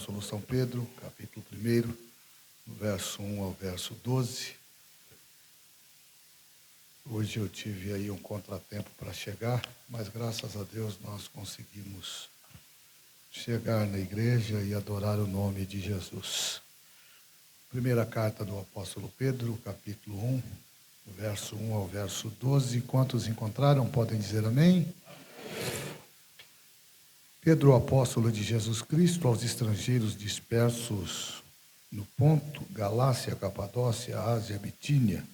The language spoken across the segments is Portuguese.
Apóstolo São Pedro, capítulo 1, do verso 1 ao verso 12. Hoje eu tive aí um contratempo para chegar, mas graças a Deus nós conseguimos chegar na igreja e adorar o nome de Jesus. Primeira carta do apóstolo Pedro, capítulo 1, do verso 1 ao verso 12. Quantos encontraram, podem dizer amém? Pedro, apóstolo de Jesus Cristo, aos estrangeiros dispersos no Ponto, Galácia, Capadócia, Ásia, Bitínia.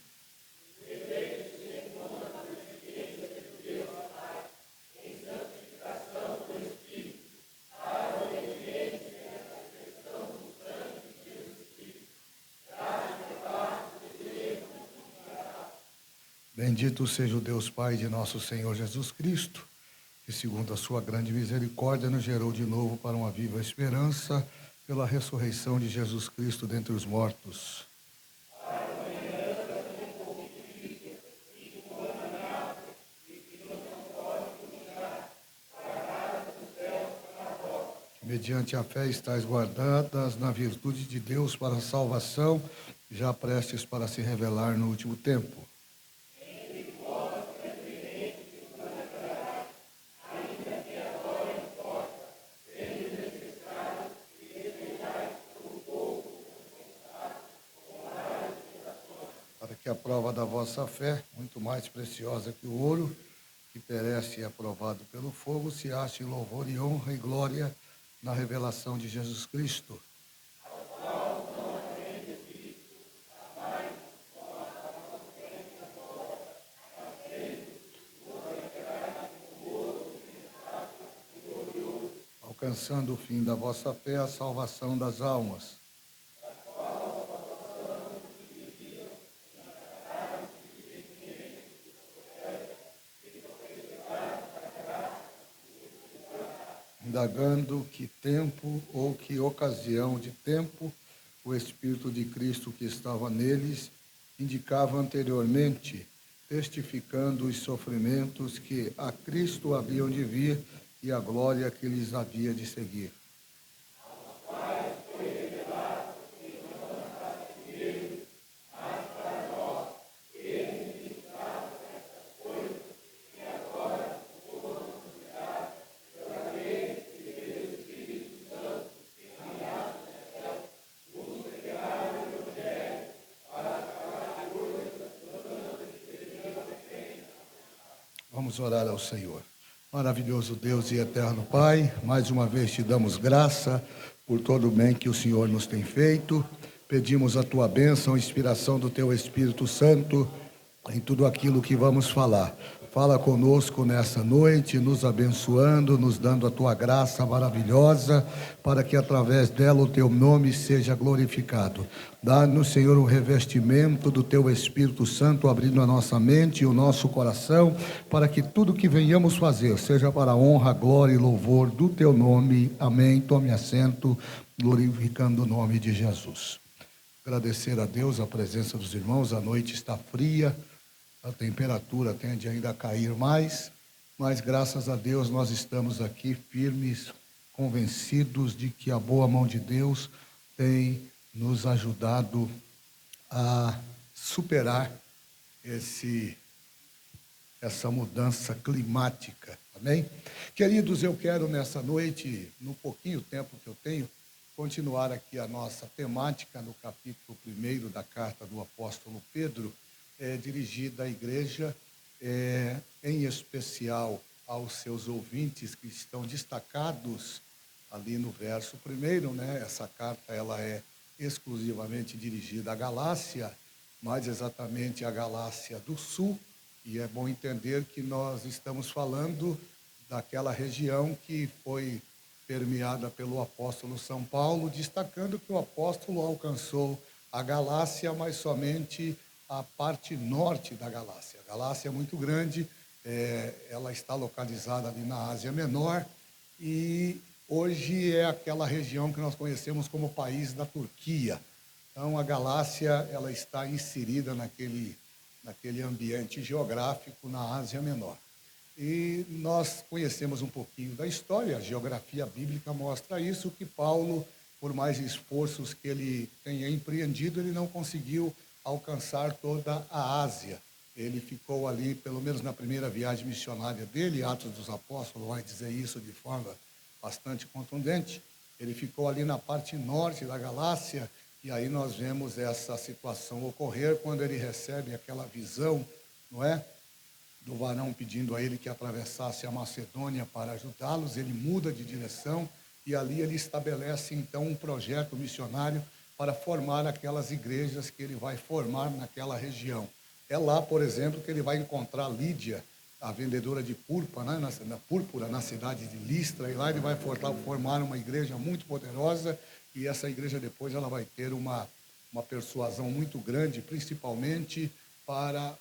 Bendito seja o Deus Pai de nosso Senhor Jesus Cristo, que segundo a sua grande misericórdia nos gerou de novo para uma viva esperança pela ressurreição de Jesus Cristo dentre os mortos. Mediante a fé estáis guardadas na virtude de Deus para a salvação, já prestes para se revelar no último tempo. Para que a prova da vossa fé, muito mais preciosa que o ouro, que perece e é provado pelo fogo, se ache louvor e honra e glória na revelação de Jesus Cristo. Alcançando o fim da vossa fé, a salvação das almas. Indagando que tempo ou que ocasião de tempo o Espírito de Cristo que estava neles indicava anteriormente, testificando os sofrimentos que a Cristo haviam de vir e a glória que lhes havia de seguir. Vamos orar ao Senhor. Maravilhoso Deus e eterno Pai, mais uma vez te damos graça por todo o bem que o Senhor nos tem feito. Pedimos a tua bênção, a inspiração do teu Espírito Santo em tudo aquilo que vamos falar. Fala conosco nessa noite, nos abençoando, nos dando a tua graça maravilhosa, para que através dela o teu nome seja glorificado. Dá-nos, Senhor, o revestimento do teu Espírito Santo, abrindo a nossa mente e o nosso coração, para que tudo que venhamos fazer seja para a honra, glória e louvor do teu nome. Amém. Tome assento, glorificando o nome de Jesus. Agradecer a Deus a presença dos irmãos. A noite está fria, a temperatura tende ainda a cair mais, mas graças a Deus nós estamos aqui firmes, convencidos de que a boa mão de Deus tem nos ajudado a superar essa mudança climática, amém? Queridos, eu quero nessa noite, no pouquinho tempo que eu tenho, continuar aqui a nossa temática no capítulo 1 da carta do apóstolo Pedro, dirigida à igreja, em especial aos seus ouvintes que estão destacados ali no verso 1, né? Essa carta ela é exclusivamente dirigida à Galácia, mais exatamente à Galácia do Sul, e é bom entender que nós estamos falando daquela região que foi permeada pelo apóstolo São Paulo, destacando que o apóstolo alcançou a Galácia, mas somente a parte norte da Galácia. A Galácia é muito grande, ela está localizada ali na Ásia Menor e hoje é aquela região que nós conhecemos como país da Turquia. Então a Galácia ela está inserida naquele ambiente geográfico na Ásia Menor. E nós conhecemos um pouquinho da história, a geografia bíblica mostra isso, que Paulo por mais esforços que ele tenha empreendido, ele não conseguiu alcançar toda a Ásia. Ele ficou ali, pelo menos na primeira viagem missionária dele, Atos dos Apóstolos vai dizer isso de forma bastante contundente. Ele ficou ali na parte norte da Galácia, e aí nós vemos essa situação ocorrer quando ele recebe aquela visão, não é? Do varão pedindo a ele que atravessasse a Macedônia para ajudá-los. Ele muda de direção e ali ele estabelece então um projeto missionário para formar aquelas igrejas que ele vai formar naquela região. É lá, por exemplo, que ele vai encontrar Lídia, a vendedora de púrpura na cidade de Listra, e lá ele vai formar uma igreja muito poderosa, e essa igreja depois ela vai ter uma persuasão muito grande, principalmente para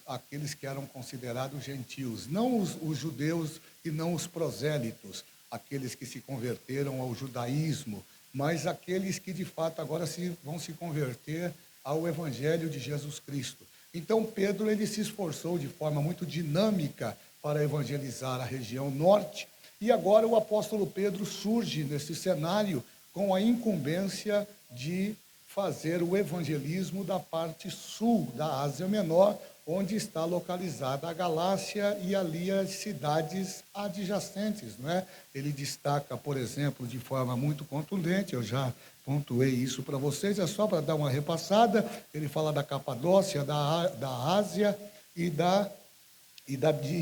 aqueles que eram considerados gentios, não os judeus e não os prosélitos, aqueles que se converteram ao judaísmo, mas aqueles que de fato agora vão se converter ao evangelho de Jesus Cristo. Então Pedro ele se esforçou de forma muito dinâmica para evangelizar a região norte, e agora o apóstolo Pedro surge nesse cenário com a incumbência de fazer o evangelismo da parte sul da Ásia Menor, onde está localizada a Galácia e ali as cidades adjacentes, não é? Ele destaca, por exemplo, de forma muito contundente, eu já pontuei isso para vocês, é só para dar uma repassada, ele fala da Capadócia, da Ásia e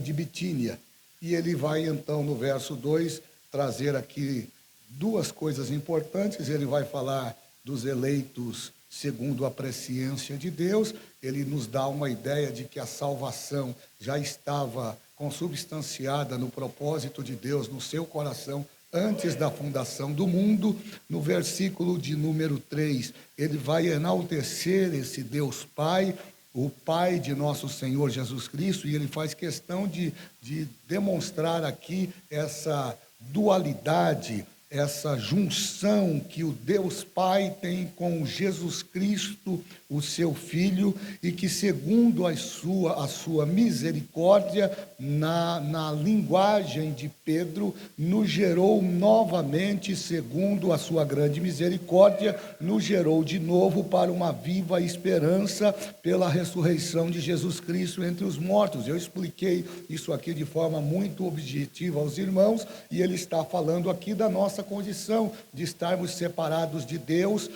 de Bitínia. E ele vai, então, no verso 2, trazer aqui duas coisas importantes. Ele vai falar dos eleitos segundo a presciência de Deus. Ele nos dá uma ideia de que a salvação já estava consubstanciada no propósito de Deus, no seu coração, antes da fundação do mundo. No versículo de número 3, ele vai enaltecer esse Deus Pai, o Pai de nosso Senhor Jesus Cristo, e ele faz questão de demonstrar aqui essa dualidade, essa junção que o Deus Pai tem com Jesus Cristo, o seu Filho, e que segundo a sua misericórdia, na linguagem de Pedro, nos gerou novamente, segundo a sua grande misericórdia, nos gerou de novo para uma viva esperança pela ressurreição de Jesus Cristo entre os mortos. Eu expliquei isso aqui de forma muito objetiva aos irmãos, e ele está falando aqui da nossa condição de estarmos separados de Deus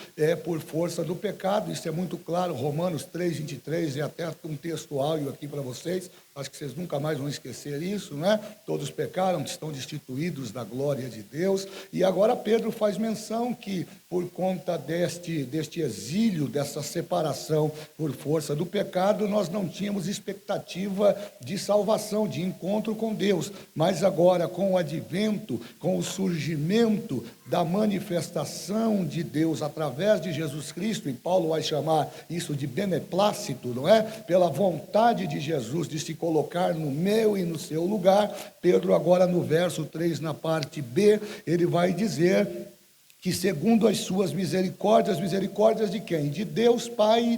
por força do pecado. Isso é muito claro, Romanos 3:23, é até um texto áudio aqui para vocês, acho que vocês nunca mais vão esquecer isso, né? Todos pecaram, estão destituídos da glória de Deus. E agora Pedro faz menção que por conta deste exílio, dessa separação por força do pecado, nós não tínhamos expectativa de salvação, de encontro com Deus. Mas agora, com o advento, com o surgimento da manifestação de Deus através de Jesus Cristo, e Paulo vai chamar isso de beneplácito, não é? Pela vontade de Jesus de se colocar no meu e no seu lugar. Pedro agora no verso 3, na parte B, ele vai dizer que segundo as suas misericórdias de quem? De Deus Pai e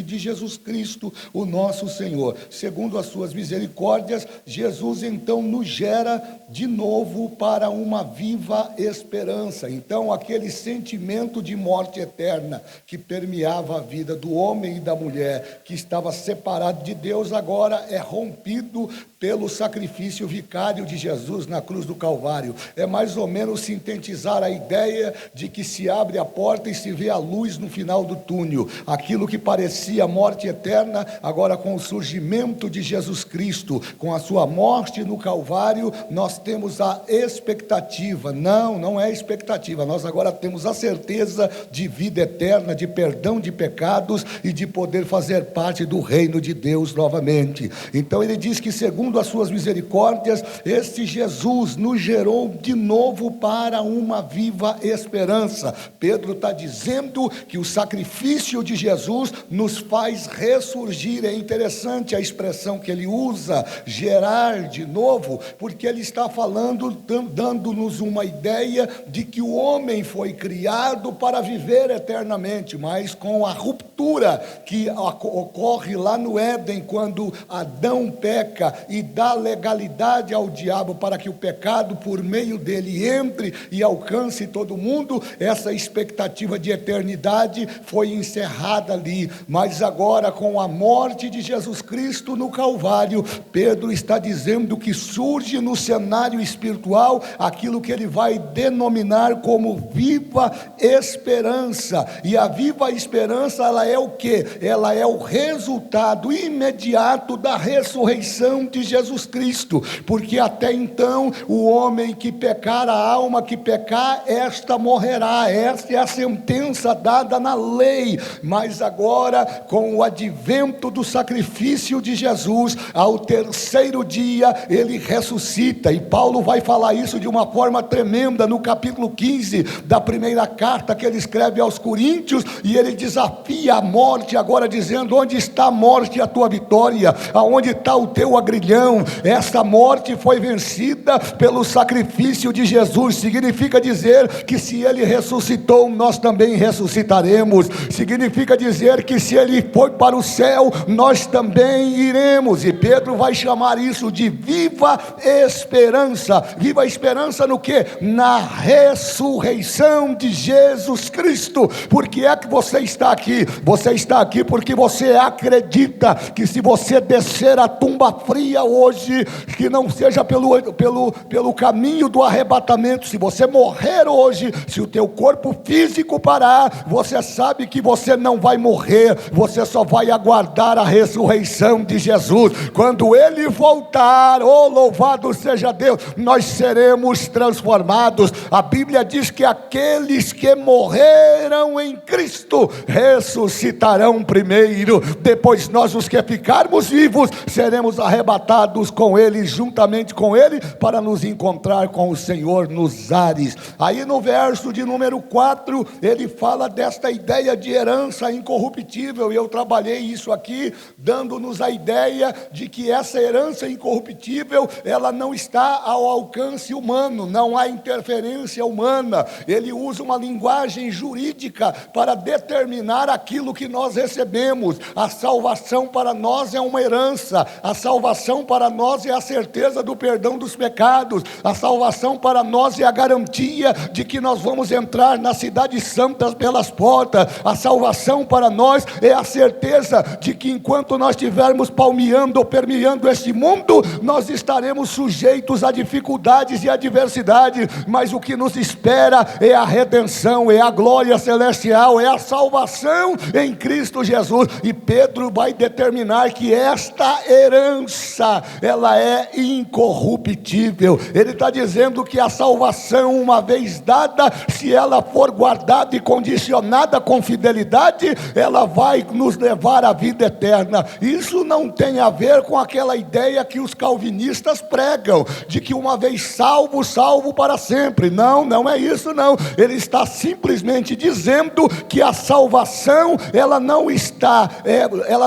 de Jesus Cristo, o nosso Senhor. Segundo as suas misericórdias, Jesus então nos gera de novo para uma viva esperança. Então aquele sentimento de morte eterna que permeava a vida do homem e da mulher, que estava separado de Deus, agora é rompido pelo sacrifício vicário de Jesus na cruz do Calvário. É mais ou menos sintetizar a ideia de que se abre a porta e se vê a luz no final do túnel. Aquilo que parecia morte eterna, agora com o surgimento de Jesus Cristo, com a sua morte no Calvário, nós temos a expectativa. Não é expectativa, nós agora temos a certeza de vida eterna, de perdão de pecados e de poder fazer parte do reino de Deus novamente. Então ele diz que segundo as suas misericórdias, este Jesus nos gerou de novo para uma viva esperança. Pedro está dizendo que o sacrifício de Jesus nos faz ressurgir. É interessante a expressão que ele usa, gerar de novo, porque ele está falando, dando-nos uma ideia de que o homem foi criado para viver eternamente, mas com a ruptura que ocorre lá no Éden, quando Adão peca e dá legalidade ao diabo para que o pecado por meio dele entre e alcance todo mundo. mundo, essa expectativa de eternidade foi encerrada ali. Mas agora, com a morte de Jesus Cristo no Calvário, Pedro está dizendo que surge no cenário espiritual aquilo que ele vai denominar como viva esperança. E a viva esperança, ela é o quê? Ela é o resultado imediato da ressurreição de Jesus Cristo, porque até então o homem que pecar, a alma que pecar, esta morrerá. Esta é a sentença dada na lei. Mas agora, com o advento do sacrifício de Jesus, ao terceiro dia ele ressuscita, e Paulo vai falar isso de uma forma tremenda no capítulo 15 da primeira carta que ele escreve aos Coríntios, e ele desafia a morte agora dizendo: onde está a morte, a tua vitória? Aonde está o teu agrilhão? Essa morte foi vencida pelo sacrifício de Jesus. Significa dizer que se ele ressuscitou, nós também ressuscitaremos. Significa dizer que se ele foi para o céu, nós também iremos. E Pedro vai chamar isso de viva esperança. Viva esperança no que? Na ressurreição de Jesus Cristo. Por que é que você está aqui? Você está aqui porque você acredita que se você descer a tumba fria hoje, que não seja pelo caminho do arrebatamento, se você morrer hoje, se o teu corpo físico parar, você sabe que você não vai morrer, você só vai aguardar a ressurreição de Jesus. Quando ele voltar, oh louvado seja Deus, nós seremos transformados. A Bíblia diz que aqueles que morreram em Cristo ressuscitarão primeiro, depois nós, os que ficarmos vivos, seremos arrebatados com ele, juntamente com ele, para nos encontrar com o Senhor nos ares. Aí no verso de número 4, ele fala desta ideia de herança incorruptível, e eu trabalhei isso aqui, dando-nos a ideia de que essa herança incorruptível, ela não está ao alcance humano, não há interferência humana. Ele usa uma linguagem jurídica para determinar aquilo que nós recebemos. A salvação para nós é uma herança, a salvação para nós é a certeza do perdão dos pecados, a salvação para nós é a garantia de que nós vamos entrar na cidade santa pelas portas. A salvação para nós é a certeza de que enquanto nós estivermos palmeando ou permeando este mundo, nós estaremos sujeitos a dificuldades e adversidades, mas o que nos espera é a redenção, é a glória celestial, é a salvação em Cristo Jesus. E Pedro vai determinar que esta herança, ela é incorruptível. Ele está dizendo que a salvação, uma vez dada, se ela for guardada e condicionada com fidelidade, ela vai nos levar à vida eterna. Isso não tem a ver com aquela ideia que os calvinistas pregam, de que uma vez salvo, salvo para sempre. Não, não é isso não. Ele está simplesmente dizendo que a salvação, ela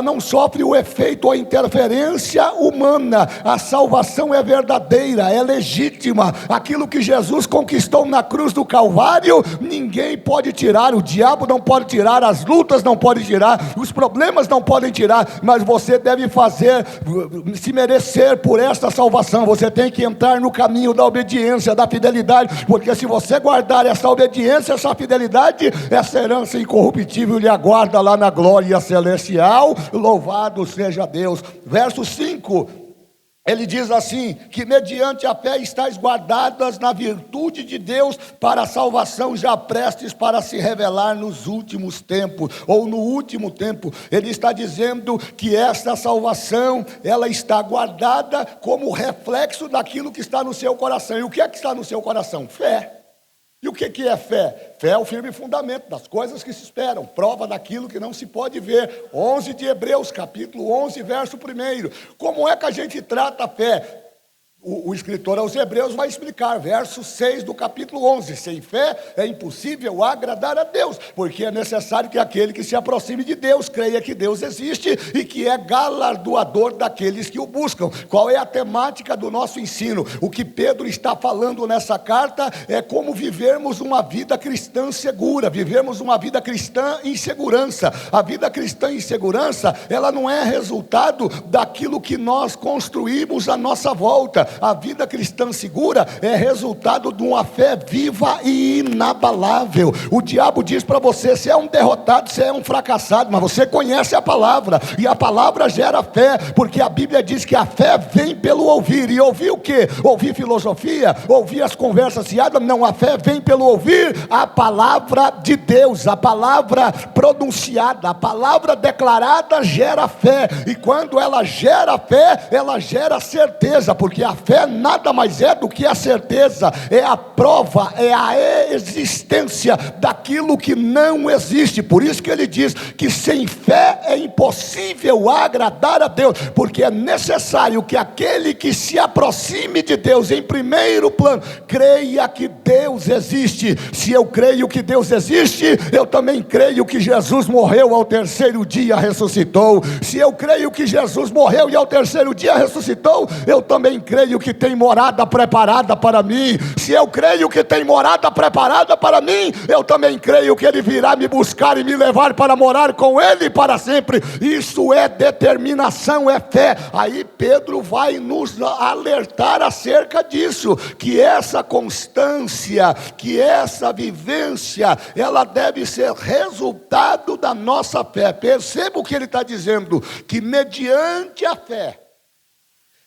não sofre o efeito ou a interferência humana. A salvação é verdadeira, é legítima. Aquilo que Jesus conquistou na cruz do Calvário, ninguém pode tirar, o diabo não pode tirar, as lutas não podem tirar, os problemas não podem tirar, mas você deve se merecer por esta salvação. Você tem que entrar no caminho da obediência, da fidelidade, porque se você guardar essa obediência, essa fidelidade, essa herança incorruptível lhe aguarda lá na glória celestial. Louvado seja Deus. Verso 5, ele diz assim, que mediante a fé estáis guardadas na virtude de Deus para a salvação já prestes para se revelar nos últimos tempos, ou no último tempo. Ele está dizendo que esta salvação, ela está guardada como reflexo daquilo que está no seu coração. E o que é que está no seu coração? Fé. E o que é fé? Fé é o firme fundamento das coisas que se esperam, prova daquilo que não se pode ver. 11 de Hebreus, capítulo 11, verso 1. Como é que a gente trata a fé? O escritor aos Hebreus vai explicar, verso 6 do capítulo 11, sem fé é impossível agradar a Deus, porque é necessário que aquele que se aproxime de Deus, creia que Deus existe e que é galardoador daqueles que o buscam. Qual é a temática do nosso ensino? O que Pedro está falando nessa carta é como vivermos uma vida cristã segura, vivermos uma vida cristã em segurança. A vida cristã em segurança, ela não é resultado daquilo que nós construímos à nossa volta. segura, a vida cristã segura é resultado de uma fé viva e inabalável. O diabo diz para você: você é um derrotado, você é um fracassado, mas você conhece a palavra, e a palavra gera fé, porque a Bíblia diz que a fé vem pelo ouvir. E ouvir o quê? Ouvir filosofia? Ouvir as conversas fiadas? Não, a fé vem pelo ouvir a palavra de Deus, a palavra pronunciada, a palavra declarada gera fé, e quando ela gera fé, ela gera certeza, porque a fé nada mais é do que a certeza, é a prova, é a existência daquilo que não existe. Por isso que ele diz que sem fé é impossível agradar a Deus, porque é necessário que aquele que se aproxime de Deus, em primeiro plano, creia que Deus existe. Se eu creio que Deus existe, eu também creio que Jesus morreu, ao terceiro dia ressuscitou. Se eu creio que Jesus morreu e ao terceiro dia ressuscitou, eu também creio que tem morada preparada para mim. Se eu creio que tem morada preparada para mim, eu também creio que Ele virá me buscar e me levar para morar com Ele para sempre. Isso é determinação, é fé. Aí Pedro vai nos alertar acerca disso, que essa constância, que essa vivência, ela deve ser resultado da nossa fé. Perceba o que ele está dizendo, que mediante a fé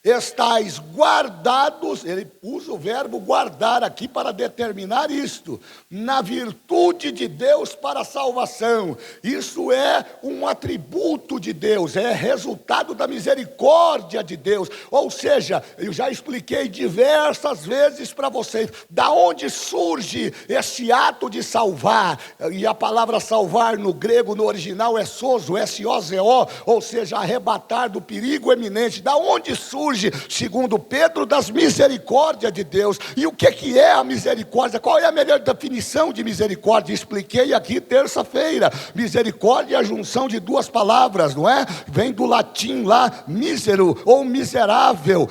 estáis guardados, ele usa o verbo guardar aqui para determinar isto, na virtude de Deus para a salvação. Isso é um atributo de Deus, é resultado da misericórdia de Deus. Ou seja, eu já expliquei diversas vezes para vocês, da onde surge esse ato de salvar, e a palavra salvar no grego, no original é sozo, S-O-Z-O, ou seja, arrebatar do perigo eminente. Da onde surge? Segundo Pedro, das misericórdias de Deus. E o que é a misericórdia? Qual é a melhor definição de misericórdia? Expliquei aqui terça-feira. Misericórdia é a junção de duas palavras, não é? Vem do latim lá, mísero ou miserável.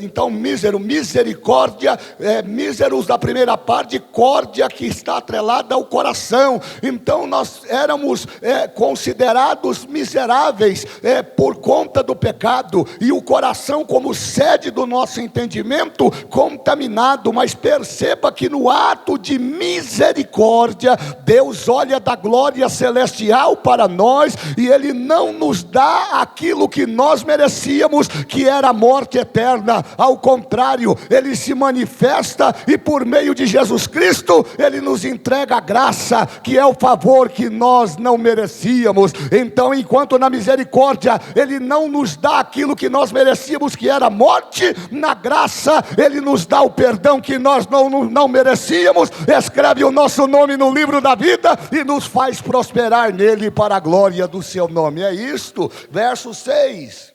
Então mísero, misericórdia, míseros da primeira parte, córdia que está atrelada ao coração. Então nós éramos considerados miseráveis por conta do pecado, e o coração como sede do nosso entendimento contaminado. Mas perceba que no ato de misericórdia, Deus olha da glória celestial para nós, e Ele não nos dá aquilo que nós merecíamos, que era a morte eterna. Ao contrário, Ele se manifesta, e por meio de Jesus Cristo, Ele nos entrega a graça, que é o favor que nós não merecíamos. Então, enquanto na misericórdia Ele não nos dá aquilo que nós merecíamos, que era morte, na graça Ele nos dá o perdão que nós não merecíamos, escreve o nosso nome no livro da vida e nos faz prosperar nele para a glória do seu nome. É isto, verso 6: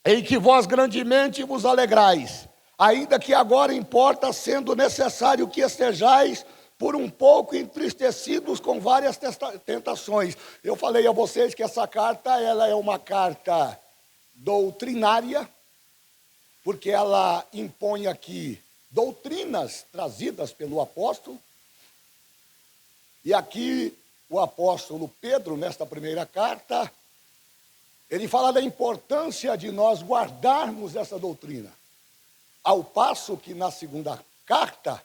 em que vós grandemente vos alegrais, ainda que agora importa, sendo necessário que estejais por um pouco entristecidos com várias tentações. Eu falei a vocês que essa carta, ela é uma carta doutrinária, porque ela impõe aqui doutrinas trazidas pelo apóstolo. E aqui o apóstolo Pedro, nesta primeira carta, ele fala da importância de nós guardarmos essa doutrina, ao passo que na segunda carta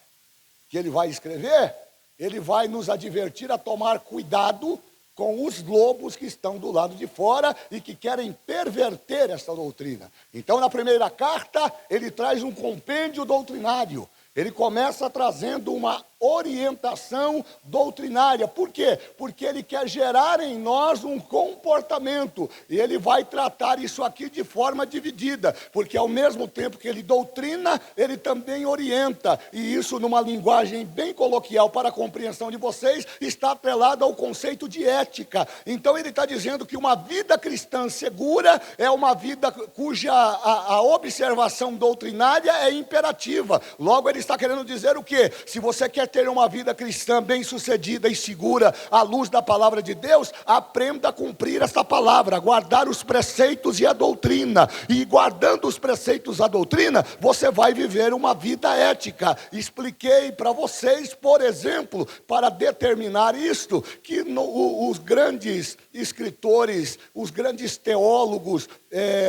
que ele vai escrever, ele vai nos advertir a tomar cuidado com os lobos que estão do lado de fora e que querem perverter essa doutrina. Então, na primeira carta, ele traz um compêndio doutrinário. Ele começa trazendo uma orientação doutrinária. Por quê? Porque ele quer gerar em nós um comportamento, e ele vai tratar isso aqui de forma dividida, porque ao mesmo tempo que ele doutrina, ele também orienta, e isso numa linguagem bem coloquial para a compreensão de vocês, está atrelado ao conceito de ética. Então ele está dizendo que uma vida cristã segura é uma vida cuja a observação doutrinária é imperativa. Logo ele está querendo dizer o quê? Se você quer ter uma vida cristã bem sucedida e segura à luz da palavra de Deus, aprenda a cumprir essa palavra, guardar os preceitos e a doutrina. E guardando os preceitos e a doutrina, você vai viver uma vida ética. Expliquei para vocês, por exemplo, para determinar isto, que os grandes escritores, os grandes teólogos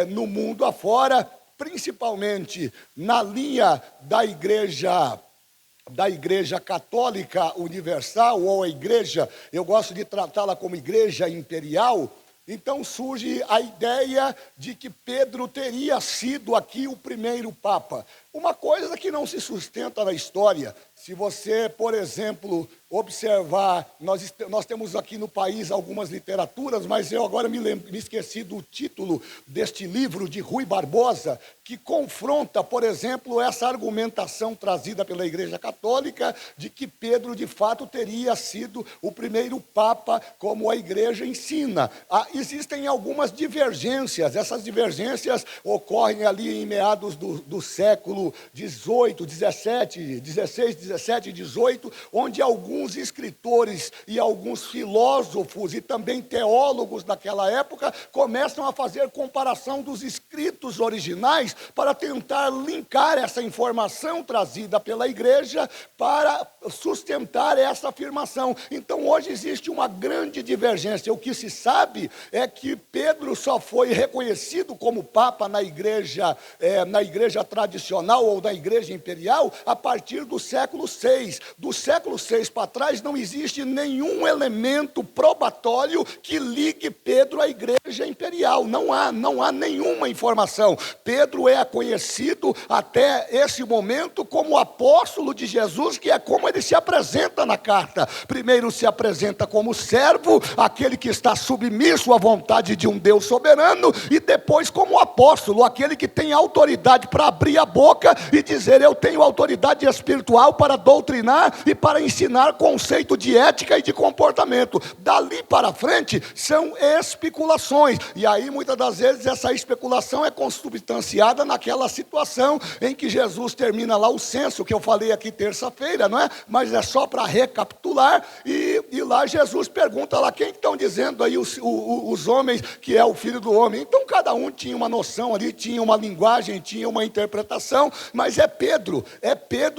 no mundo afora, principalmente na linha da Igreja Católica Universal, ou a igreja, eu gosto de tratá-la como igreja imperial. Então surge a ideia de que Pedro teria sido aqui o primeiro papa. Uma coisa que não se sustenta na história. Se você, por exemplo, observar, nós temos aqui no país algumas literaturas, mas eu agora me esqueci do título deste livro de Rui Barbosa, que confronta, por exemplo, essa argumentação trazida pela Igreja Católica de que Pedro, de fato, teria sido o primeiro papa, como a Igreja ensina. Existem algumas divergências, essas divergências ocorrem ali em meados do século XVIII, XVII, XVI, XVII, XVIII, onde alguns escritores e alguns filósofos e também teólogos daquela época começam a fazer comparação dos escritos originais para tentar linkar essa informação trazida pela igreja para sustentar essa afirmação. Então hoje existe uma grande divergência. O que se sabe é que Pedro só foi reconhecido como papa na igreja tradicional ou da igreja imperial a partir do século VI. Do século VI para trás não existe nenhum elemento probatório que ligue Pedro à igreja imperial. Não há nenhuma informação. Pedro é conhecido até esse momento como apóstolo de Jesus, que é como ele se apresenta na carta. Primeiro se apresenta como servo, aquele que está submisso à vontade de um Deus soberano, e depois como apóstolo, aquele que tem autoridade para abrir a boca e dizer: eu tenho autoridade espiritual para doutrinar e para ensinar conceito de ética e de comportamento. Dali para frente são especulações, e aí muitas das vezes essa especulação é consubstanciada naquela situação em que Jesus termina lá o censo, que eu falei aqui terça-feira, não é? Mas é só para recapitular, e lá Jesus pergunta lá: quem estão dizendo aí os homens que é o Filho do Homem? Então cada um tinha uma noção ali, tinha uma linguagem, tinha uma interpretação, mas é Pedro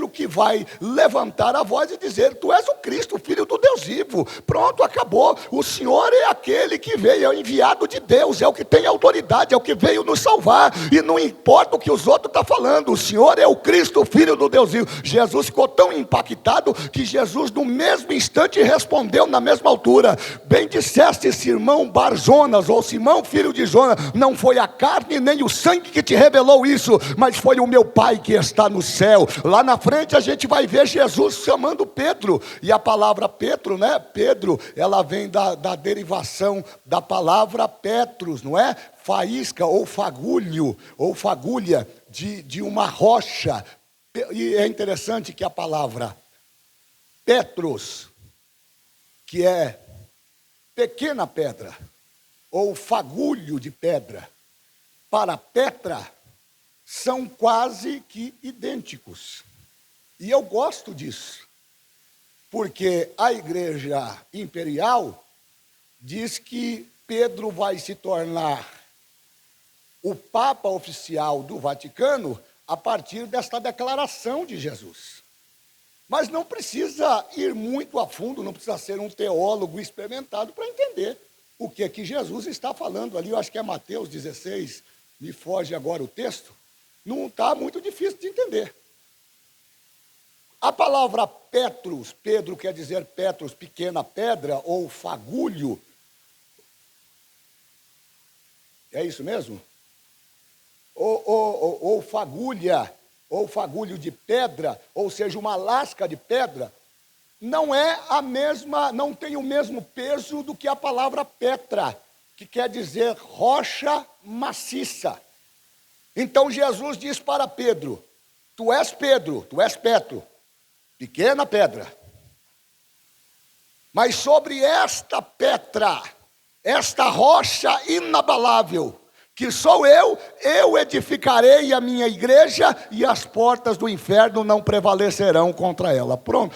que vai levantar a voz e dizer: tu és o Cristo, o Filho do Deus vivo. Pronto, acabou. O Senhor é aquele que veio, é o enviado de Deus, é o que tem autoridade, é o que veio nos salvar, e não importa o que os outros estão falando, o Senhor é o Cristo, o Filho do Deus vivo. Jesus ficou tão impactado que Jesus no mesmo instante respondeu na mesma altura: bem disseste, Simão Barjonas, ou Simão filho de Jonas, não foi a carne nem o sangue que te revelou isso, mas foi o meu Pai que está no céu. Lá na frente a gente vai ver Jesus chamando Pedro, e a palavra Pedro, né? Pedro, ela vem da derivação da palavra Petros, não é? Faísca ou fagulho, ou fagulha de uma rocha. E é interessante que a palavra Petros, que é pequena pedra, ou fagulho de pedra, para Petra, são quase que idênticos. E eu gosto disso, porque a igreja imperial diz que Pedro vai se tornar o Papa oficial do Vaticano a partir desta declaração de Jesus. Mas não precisa ir muito a fundo, não precisa ser um teólogo experimentado para entender o que é que Jesus está falando ali. Eu acho que é Mateus 16, me foge agora o texto. Não está muito difícil de entender. A palavra Petros, Pedro quer dizer Petros, pequena pedra, ou fagulho. É isso mesmo? Ou fagulha, ou fagulho de pedra, ou seja, uma lasca de pedra, não é a mesma, não tem o mesmo peso do que a palavra Petra, que quer dizer rocha maciça. Então Jesus diz para Pedro: tu és Pedro, tu és Petro, pequena pedra. Mas sobre esta Petra, esta rocha inabalável, que sou eu edificarei a minha igreja, e as portas do inferno não prevalecerão contra ela. Pronto.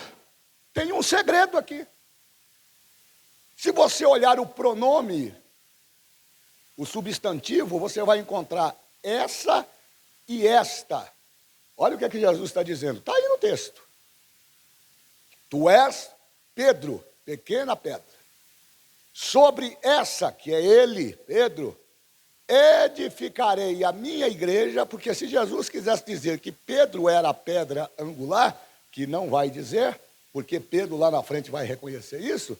Tem um segredo aqui. Se você olhar o pronome, o substantivo, você vai encontrar essa e esta. Olha o que é que Jesus está dizendo. Está aí no texto. Tu és Pedro, pequena pedra. Sobre essa, que é ele, Pedro, edificarei a minha igreja, porque se Jesus quisesse dizer que Pedro era a pedra angular, que não vai dizer, porque Pedro lá na frente vai reconhecer isso,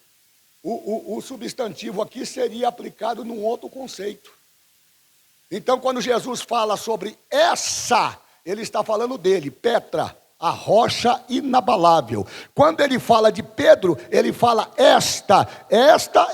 o substantivo aqui seria aplicado num outro conceito. Então, quando Jesus fala sobre essa, ele está falando dele, Petra, a rocha inabalável. Quando ele fala de Pedro, ele fala esta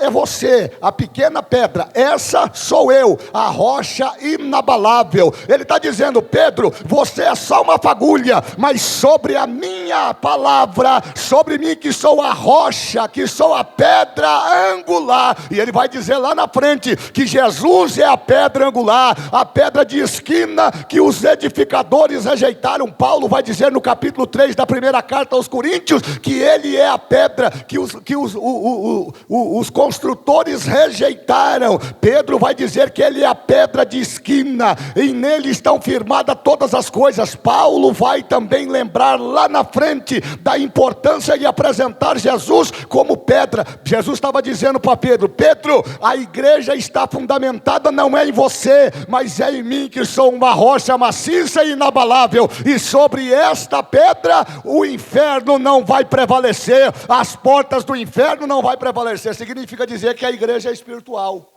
é você, a pequena pedra, essa sou eu, a rocha inabalável. Ele está dizendo, Pedro, você é só uma fagulha, mas sobre a minha palavra, sobre mim que sou a rocha, que sou a pedra angular. E ele vai dizer lá na frente, que Jesus é a pedra angular, a pedra de esquina, que os edificadores rejeitaram. Paulo vai dizer no capítulo 3 da primeira carta aos Coríntios, que ele é a pedra que os construtores rejeitaram. Pedro vai dizer que ele é a pedra de esquina, e nele estão firmadas todas as coisas. Paulo vai também lembrar lá na frente da importância de apresentar Jesus como pedra. Jesus estava dizendo para Pedro, Pedro, a igreja está fundamentada não é em você, mas é em mim, que sou uma rocha maciça e inabalável, e sobre esta pedra o inferno não vai prevalecer, as portas do inferno não vai prevalecer. Significa dizer que a igreja é espiritual.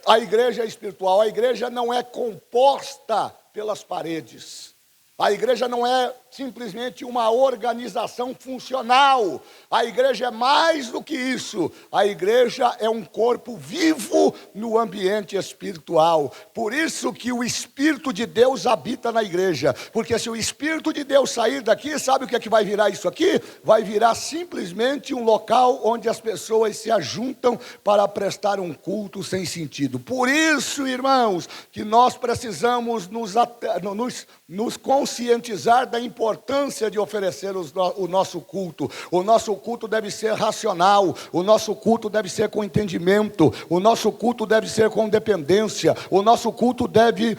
A igreja é espiritual, a igreja não é composta pelas paredes. A igreja não é simplesmente uma organização funcional. A igreja é mais do que isso. A igreja é um corpo vivo no ambiente espiritual. Por isso que o Espírito de Deus habita na igreja. Porque se o Espírito de Deus sair daqui, sabe o que é que vai virar isso aqui? Vai virar simplesmente um local onde as pessoas se ajuntam para prestar um culto sem sentido. Por isso, irmãos, que nós precisamos nos conscientizar da importância de oferecer o nosso culto. O nosso culto deve ser racional, o nosso culto deve ser com entendimento, o nosso culto deve ser com dependência, o nosso culto deve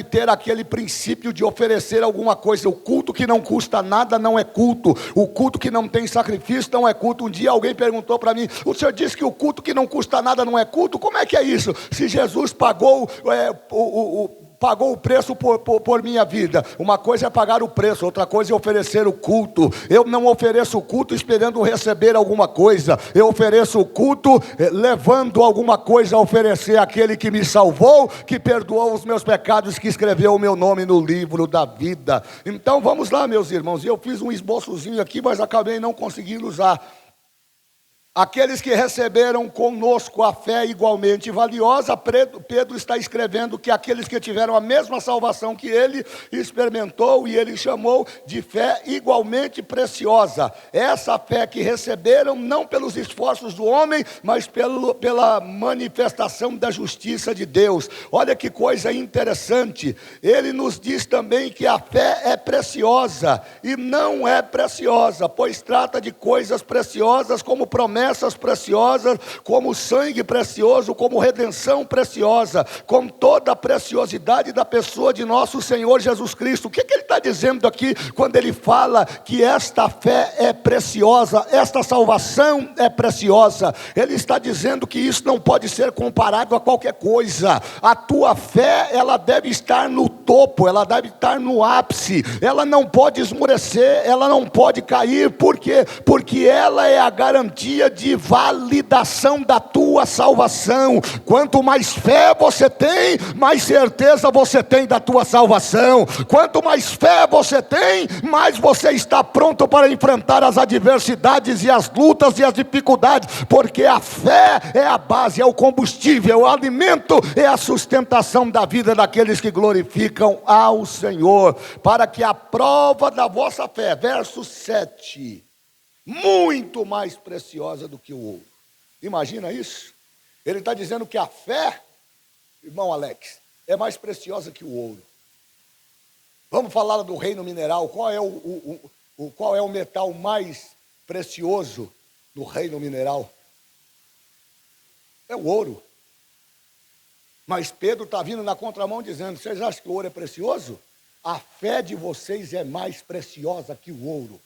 ter aquele princípio de oferecer alguma coisa. O culto que não custa nada não é culto, o culto que não tem sacrifício não é culto. Um dia alguém perguntou para mim, o senhor disse que o culto que não custa nada não é culto? Como é que é isso? Se Jesus pagou o preço por minha vida. Uma coisa é pagar o preço, outra coisa é oferecer o culto. Eu não ofereço o culto esperando receber alguma coisa. Eu ofereço o culto levando alguma coisa a oferecer àquele que me salvou, que perdoou os meus pecados, que escreveu o meu nome no livro da vida. Então vamos lá, meus irmãos. Eu fiz um esboçozinho aqui, mas acabei não conseguindo usar. Aqueles que receberam conosco a fé igualmente valiosa, Pedro está escrevendo que aqueles que tiveram a mesma salvação que ele experimentou, e ele chamou de fé igualmente preciosa. Essa fé que receberam não pelos esforços do homem, mas pela manifestação da justiça de Deus. Olha que coisa interessante, ele nos diz também que a fé é preciosa, e não é preciosa, pois trata de coisas preciosas como promessas preciosas, como sangue precioso, como redenção preciosa, com toda a preciosidade da pessoa de nosso Senhor Jesus Cristo. O que ele está dizendo aqui quando ele fala que esta fé é preciosa, esta salvação é preciosa? Ele está dizendo que isso não pode ser comparado a qualquer coisa. A tua fé, ela deve estar no topo, ela deve estar no ápice, ela não pode esmorecer, ela não pode cair. Por quê? Porque ela é a garantia de validação da tua salvação. Quanto mais fé você tem, mais certeza você tem da tua salvação. Quanto mais fé você tem, mais você está pronto para enfrentar as adversidades e as lutas e as dificuldades, porque a fé é a base, é o combustível, é o alimento, é a sustentação da vida daqueles que glorificam ao Senhor. Para que a prova da vossa fé, verso 7, muito mais preciosa do que o ouro. Imagina isso? Ele está dizendo que a fé, irmão Alex, é mais preciosa que o ouro. Vamos falar do reino mineral. Qual é o metal mais precioso no reino mineral? É o ouro. Mas Pedro está vindo na contramão dizendo, vocês acham que o ouro é precioso? A fé de vocês é mais preciosa que o ouro.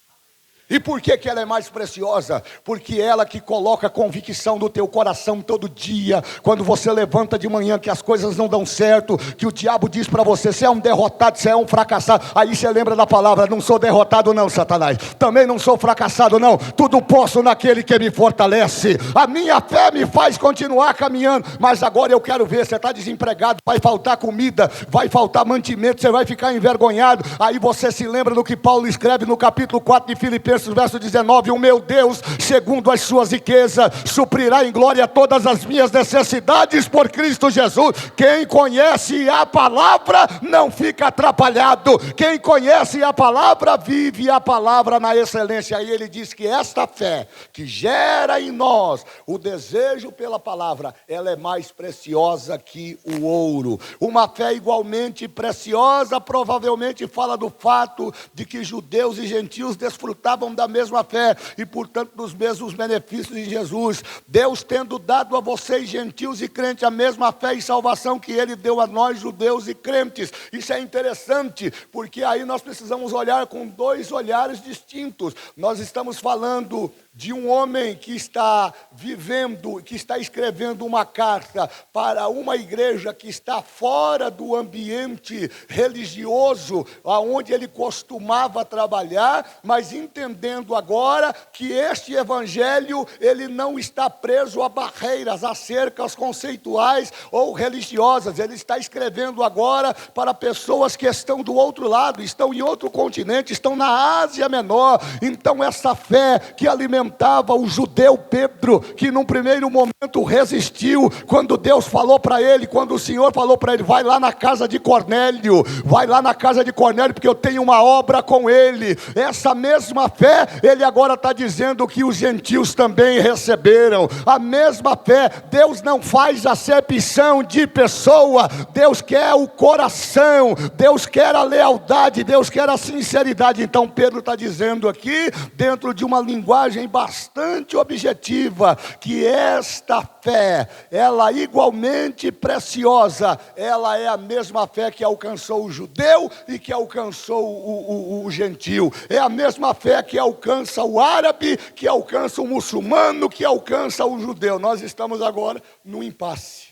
E por que ela é mais preciosa? Porque ela que coloca convicção no teu coração todo dia, quando você levanta de manhã que as coisas não dão certo, que o diabo diz para você, você é um derrotado, você é um fracassado, aí você lembra da palavra, não sou derrotado não, Satanás, também não sou fracassado não, tudo posso naquele que me fortalece, a minha fé me faz continuar caminhando, mas agora eu quero ver, você está desempregado, vai faltar comida, vai faltar mantimento, você vai ficar envergonhado, aí você se lembra do que Paulo escreve no capítulo 4 de Filipenses, verso 19, o meu Deus, segundo as suas riquezas, suprirá em glória todas as minhas necessidades por Cristo Jesus. Quem conhece a palavra não fica atrapalhado, quem conhece a palavra vive a palavra na excelência. Aí ele diz que esta fé que gera em nós o desejo pela palavra, ela é mais preciosa que o ouro. Uma fé igualmente preciosa provavelmente fala do fato de que judeus e gentios desfrutavam da mesma fé e portanto dos mesmos benefícios em Jesus. Deus tendo dado a vocês gentios e crentes a mesma fé e salvação que Ele deu a nós judeus e crentes. Isso é interessante, porque aí nós precisamos olhar com dois olhares distintos. Nós estamos falando de um homem que está vivendo, que está escrevendo uma carta para uma igreja que está fora do ambiente religioso, aonde ele costumava trabalhar, mas entendendo agora que este evangelho, ele não está preso a barreiras, a cercas conceituais ou religiosas. Ele está escrevendo agora para pessoas que estão do outro lado, estão em outro continente, estão na Ásia Menor. Então essa fé que alimentava o judeu Pedro, que num primeiro momento resistiu, quando Deus falou para ele, quando o Senhor falou para ele, vai lá na casa de Cornélio, vai lá na casa de Cornélio, porque eu tenho uma obra com ele. Essa mesma fé, ele agora está dizendo que os gentios também receberam, a mesma fé. Deus não faz acepção de pessoa, Deus quer o coração, Deus quer a lealdade, Deus quer a sinceridade. Então Pedro está dizendo aqui, dentro de uma linguagem bastante objetiva, que esta fé, ela igualmente preciosa, ela é a mesma fé que alcançou o judeu e que alcançou o gentil, é a mesma fé que alcança o árabe, que alcança o muçulmano, que alcança o judeu. Nós estamos agora no impasse,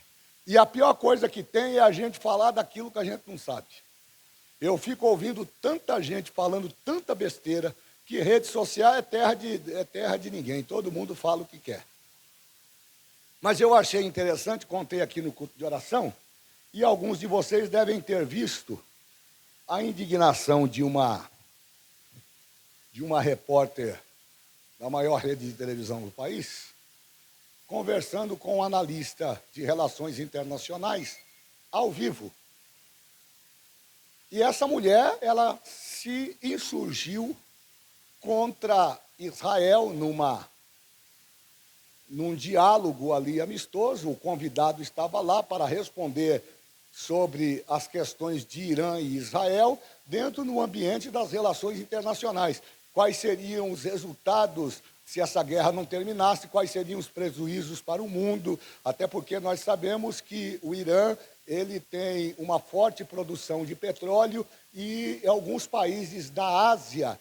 e a pior coisa que tem é a gente falar daquilo que a gente não sabe. Eu fico ouvindo tanta gente falando tanta besteira, que rede social é terra de ninguém, todo mundo fala o que quer. Mas eu achei interessante, contei aqui no culto de oração, e alguns de vocês devem ter visto a indignação de uma repórter da maior rede de televisão do país, conversando com um analista de relações internacionais, ao vivo. E essa mulher, ela se insurgiu contra Israel num diálogo ali amistoso. O convidado estava lá para responder sobre as questões de Irã e Israel dentro do ambiente das relações internacionais. Quais seriam os resultados se essa guerra não terminasse, quais seriam os prejuízos para o mundo, até porque nós sabemos que o Irã, ele tem uma forte produção de petróleo e alguns países da Ásia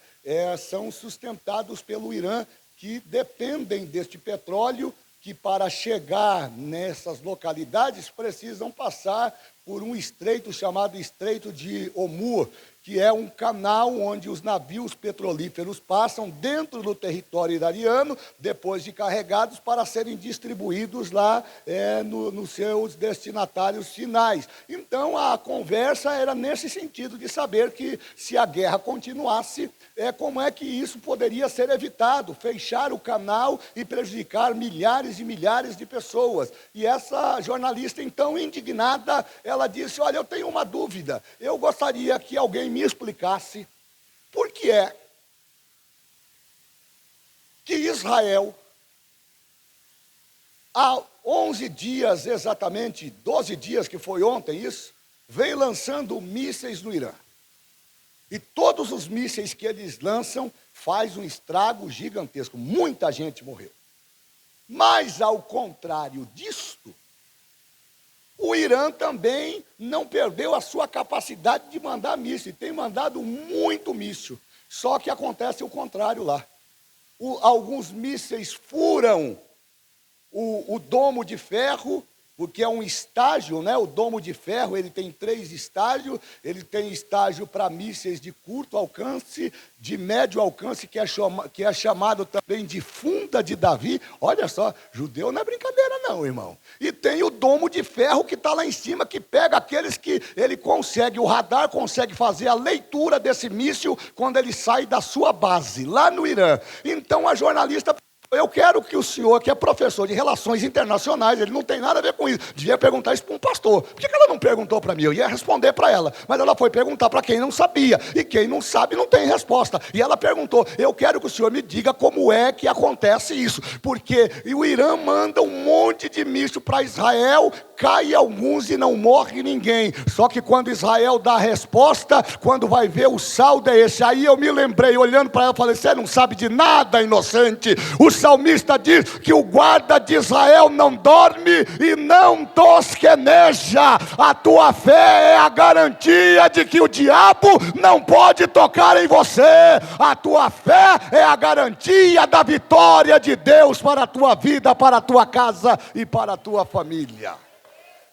são sustentados pelo Irã, que dependem deste petróleo, que para chegar nessas localidades precisam passar por um estreito chamado Estreito de Hormuz, que é um canal onde os navios petrolíferos passam dentro do território iraniano, depois de carregados, para serem distribuídos lá nos seus destinatários finais. Então a conversa era nesse sentido, de saber que se a guerra continuasse, como é que isso poderia ser evitado, fechar o canal e prejudicar milhares e milhares de pessoas. E essa jornalista, então, indignada, ela disse, olha, eu tenho uma dúvida, eu gostaria que alguém me explicasse por que é que Israel, há 11 dias exatamente, 12 dias que foi ontem isso, vem lançando mísseis no Irã. E todos os mísseis que eles lançam faz um estrago gigantesco, muita gente morreu. Mas, ao contrário disto, o Irã também não perdeu a sua capacidade de mandar míssil, tem mandado muito míssil. Só que acontece o contrário lá. alguns mísseis furam o domo de ferro, porque é um estágio, né? O domo de ferro, ele tem 3 estágios. Ele tem estágio para mísseis de curto alcance, de médio alcance, que é chamado também de funda de Davi. Olha só, judeu não é brincadeira não, irmão. E tem o domo de ferro que está lá em cima, que pega aqueles que ele consegue, o radar consegue fazer a leitura desse míssil quando ele sai da sua base, lá no Irã. Então a jornalista... Eu quero que o senhor, que é professor de relações internacionais, ele não tem nada a ver com isso, devia perguntar isso para um pastor. Por que ela não perguntou para mim? Eu ia responder para ela, mas ela foi perguntar para quem não sabia, e quem não sabe não tem resposta. E ela perguntou: eu quero que o senhor me diga como é que acontece isso, porque o Irã manda um monte de míssil para Israel, cai alguns e não morre ninguém. Só que quando Israel dá a resposta, quando vai ver, o saldo é esse. Aí eu me lembrei, olhando para ela, falei: você não sabe de nada, inocente. O salmista diz que o guarda de Israel não dorme e não tosqueneja. A tua fé é a garantia de que o diabo não pode tocar em você. A tua fé é a garantia da vitória de Deus para a tua vida, para a tua casa e para a tua família.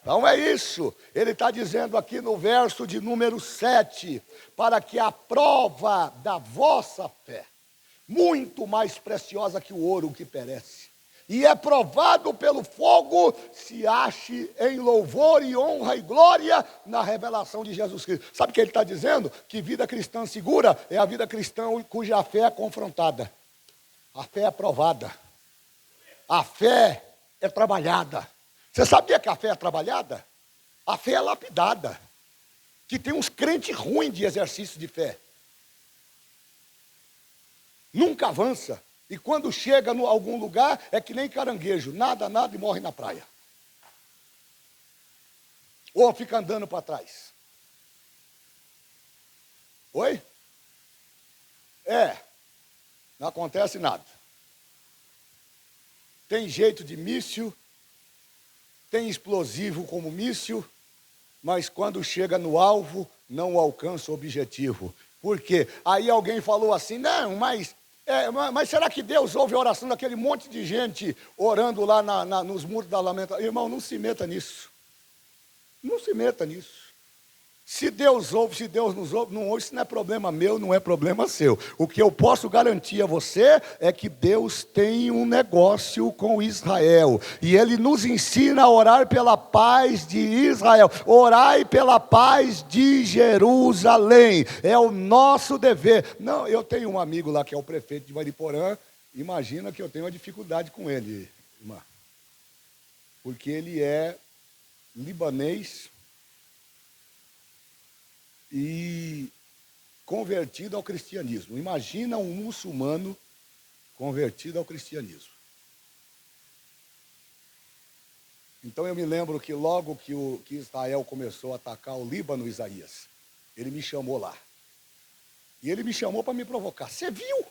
Então é isso, ele está dizendo aqui no verso de número 7, para que a prova da vossa fé, muito mais preciosa que o ouro que perece, e é provado pelo fogo, se ache em louvor e honra e glória na revelação de Jesus Cristo. Sabe o que ele está dizendo? Que vida cristã segura é a vida cristã cuja fé é confrontada. A fé é provada. A fé é trabalhada. Você sabia que a fé é trabalhada? A fé é lapidada. Que tem uns crentes ruins de exercício de fé. Nunca avança. E quando chega em algum lugar, é que nem caranguejo. Nada e morre na praia. Ou fica andando para trás. Oi? Não acontece nada. Tem jeito de míssil, tem explosivo como míssil, mas quando chega no alvo, não alcança o objetivo. Por quê? Aí alguém falou assim: não, mas será que Deus ouve a oração daquele monte de gente orando lá nos muros da lamentação? Irmão, não se meta nisso. Não se meta nisso. Se Deus ouve, se Deus nos ouve, não ouve, isso não é problema meu, não é problema seu. O que eu posso garantir a você é que Deus tem um negócio com Israel. E Ele nos ensina a orar pela paz de Israel. Orai pela paz de Jerusalém. É o nosso dever. Não, eu tenho um amigo lá que é o prefeito de Mariporã. Imagina que eu tenho uma dificuldade com ele, irmã. Porque ele é libanês e convertido ao cristianismo. Imagina um muçulmano convertido ao cristianismo. Então eu me lembro que logo que Israel começou a atacar o Líbano, Isaías, ele me chamou lá. E ele me chamou para me provocar. Você viu?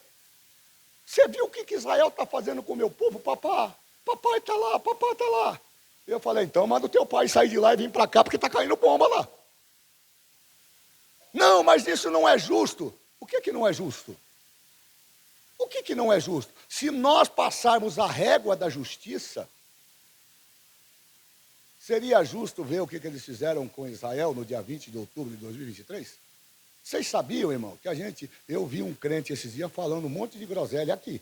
Você viu o que Israel está fazendo com o meu povo? Papai está lá, papai está lá. Eu falei: então manda o teu pai sair de lá e vir para cá, porque está caindo bomba lá. Não, mas isso não é justo. O que não é justo? O que não é justo? Se nós passarmos a régua da justiça, seria justo ver o que eles fizeram com Israel no dia 20 de outubro de 2023? Vocês sabiam, irmão, que eu vi um crente esses dias falando um monte de groselha aqui.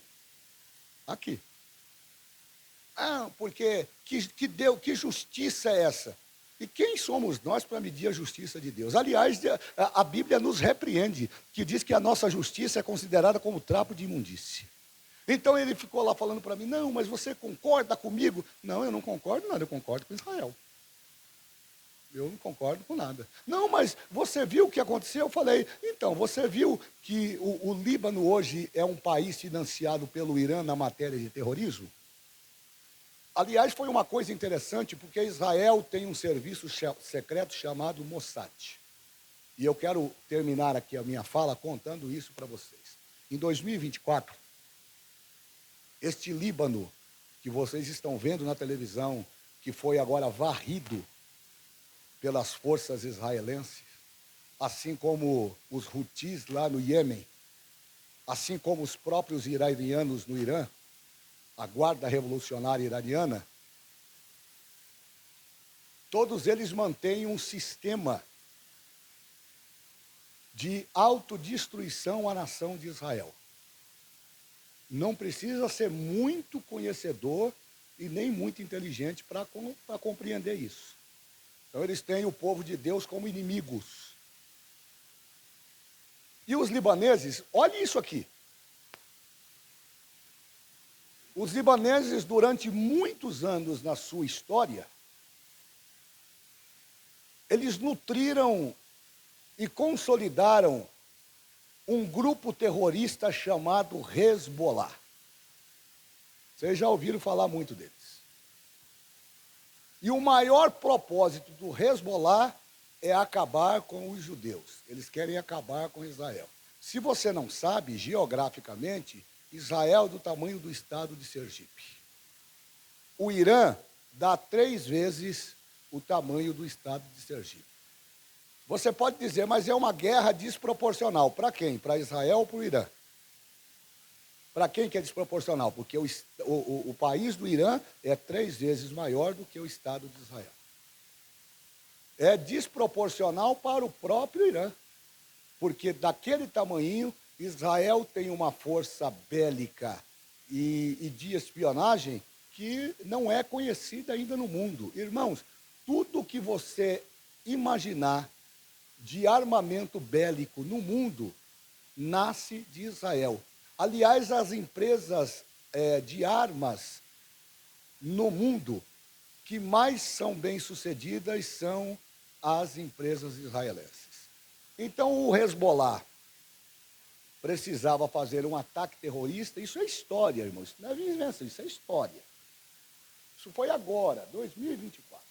Aqui. Ah, porque que justiça é essa? E quem somos nós para medir a justiça de Deus? Aliás, a Bíblia nos repreende, que diz que a nossa justiça é considerada como trapo de imundície. Então ele ficou lá falando para mim: não, mas você concorda comigo? Não, eu não concordo nada, eu concordo com Israel. Eu não concordo com nada. Não, mas você viu o que aconteceu? Eu falei: então, você viu que o Líbano hoje é um país financiado pelo Irã na matéria de terrorismo? Aliás, foi uma coisa interessante, porque Israel tem um serviço secreto chamado Mossad. E eu quero terminar aqui a minha fala contando isso para vocês. Em 2024, este Líbano, que vocês estão vendo na televisão, que foi agora varrido pelas forças israelenses, assim como os Houthis lá no Iêmen, assim como os próprios iranianos no Irã, a Guarda Revolucionária Iraniana, todos eles mantêm um sistema de autodestruição à nação de Israel. Não precisa ser muito conhecedor e nem muito inteligente para compreender isso. Então, eles têm o povo de Deus como inimigos. E os libaneses, olhe isso aqui. Os libaneses, durante muitos anos na sua história, eles nutriram e consolidaram um grupo terrorista chamado Hezbollah. Vocês já ouviram falar muito deles. E o maior propósito do Hezbollah é acabar com os judeus. Eles querem acabar com Israel. Se você não sabe, geograficamente, Israel é do tamanho do estado de Sergipe. O Irã dá 3 vezes o tamanho do estado de Sergipe. Você pode dizer, mas é uma guerra desproporcional. Para quem? Para Israel ou para o Irã? Para quem que é desproporcional? Porque o país do Irã é 3 vezes maior do que o Estado de Israel. É desproporcional para o próprio Irã. Porque daquele tamanho, Israel tem uma força bélica e de espionagem que não é conhecida ainda no mundo. Irmãos, tudo que você imaginar de armamento bélico no mundo nasce de Israel. Aliás, as empresas de armas no mundo que mais são bem-sucedidas são as empresas israelenses. Então, o Hezbollah precisava fazer um ataque terrorista. Isso é história, irmãos. Isso não é invenção, isso é história. Isso foi agora, 2024.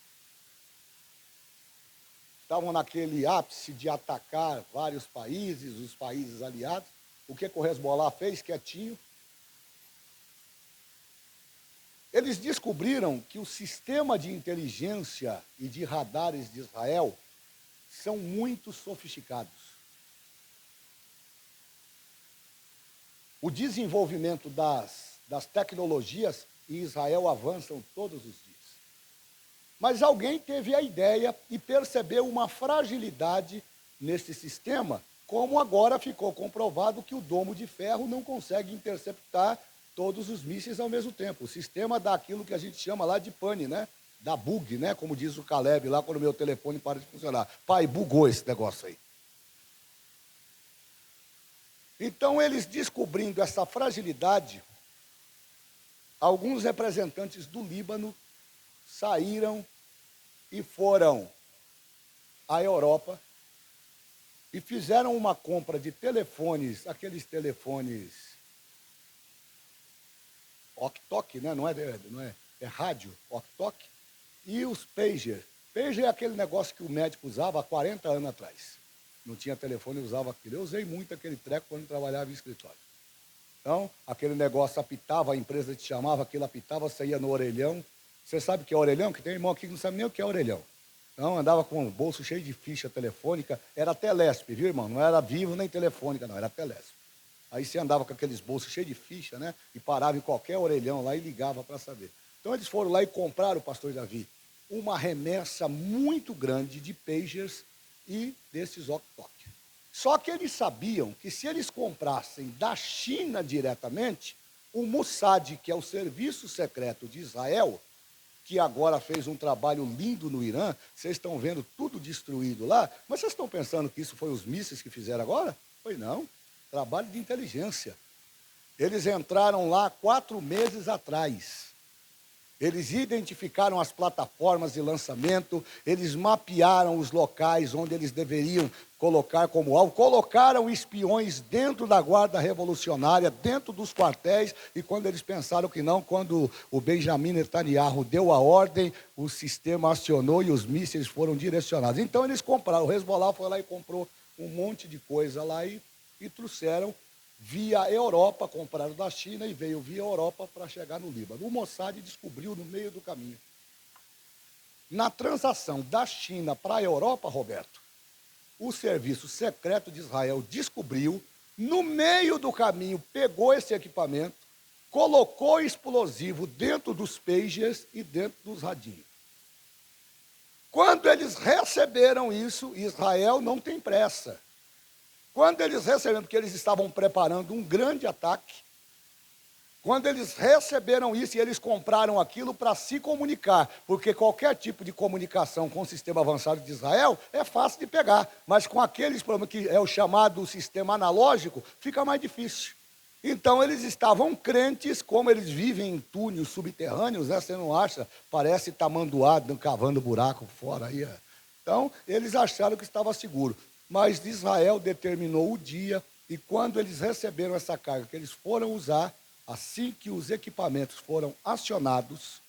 Estavam naquele ápice de atacar vários países, os países aliados. O que o Hezbollah fez, quietinho? Eles descobriram que o sistema de inteligência e de radares de Israel são muito sofisticados. O desenvolvimento das tecnologias em Israel avançam todos os dias. Mas alguém teve a ideia e percebeu uma fragilidade nesse sistema, como agora ficou comprovado que o domo de ferro não consegue interceptar todos os mísseis ao mesmo tempo. O sistema dá aquilo que a gente chama lá de pane, né? Da bug, né? Como diz o Caleb lá quando o meu telefone para de funcionar. Pai, bugou esse negócio aí. Então, eles descobrindo essa fragilidade, alguns representantes do Líbano saíram e foram à Europa e fizeram uma compra de telefones, aqueles telefones ok-tok, né? Não é rádio, ok-tok, e os pager. Pager é aquele negócio que o médico usava há 40 anos atrás. Não tinha telefone, usava aquilo. Eu usei muito aquele treco quando trabalhava em escritório. Então, aquele negócio apitava, a empresa te chamava, aquilo apitava, você ia no orelhão. Você sabe o que é orelhão? Que tem irmão aqui que não sabe nem o que é orelhão. Então, andava com o bolso cheio de ficha telefônica. Era Telesp, viu, irmão? Não era Vivo nem Telefônica, não. Era Telesp. Aí você andava com aqueles bolsos cheios de ficha, né? E parava em qualquer orelhão lá e ligava para saber. Então, eles foram lá e compraram, pastor Davi, uma remessa muito grande de pagers e desses ok-tok. Só que eles sabiam que se eles comprassem da China diretamente, o Mossad, que é o serviço secreto de Israel, que agora fez um trabalho lindo no Irã, vocês estão vendo tudo destruído lá, mas vocês estão pensando que isso foi os mísseis que fizeram agora? Foi não, trabalho de inteligência. Eles entraram lá 4 meses atrás. Eles identificaram as plataformas de lançamento, eles mapearam os locais onde eles deveriam colocar como alvo, colocaram espiões dentro da Guarda Revolucionária, dentro dos quartéis, e quando eles pensaram que não, quando o Benjamin Netanyahu deu a ordem, o sistema acionou e os mísseis foram direcionados. Então eles compraram, o Hezbollah foi lá e comprou um monte de coisa lá e trouxeram via Europa, compraram da China e veio via Europa para chegar no Líbano. O Mossad descobriu no meio do caminho. Na transação da China para a Europa, Roberto, o serviço secreto de Israel descobriu no meio do caminho, pegou esse equipamento, colocou explosivo dentro dos pagers e dentro dos radinhos. Quando eles receberam isso, Israel não tem pressa. Quando eles receberam, porque eles estavam preparando um grande ataque, quando eles receberam isso e eles compraram aquilo para se comunicar, porque qualquer tipo de comunicação com o sistema avançado de Israel é fácil de pegar, mas com aqueles problemas que é o chamado sistema analógico, fica mais difícil. Então eles estavam crentes, como eles vivem em túneis subterrâneos, né? Você não acha? Parece tamanduá cavando buraco fora aí. Então eles acharam que estava seguro. Mas Israel determinou o dia, e quando eles receberam essa carga que eles foram usar, assim que os equipamentos foram acionados,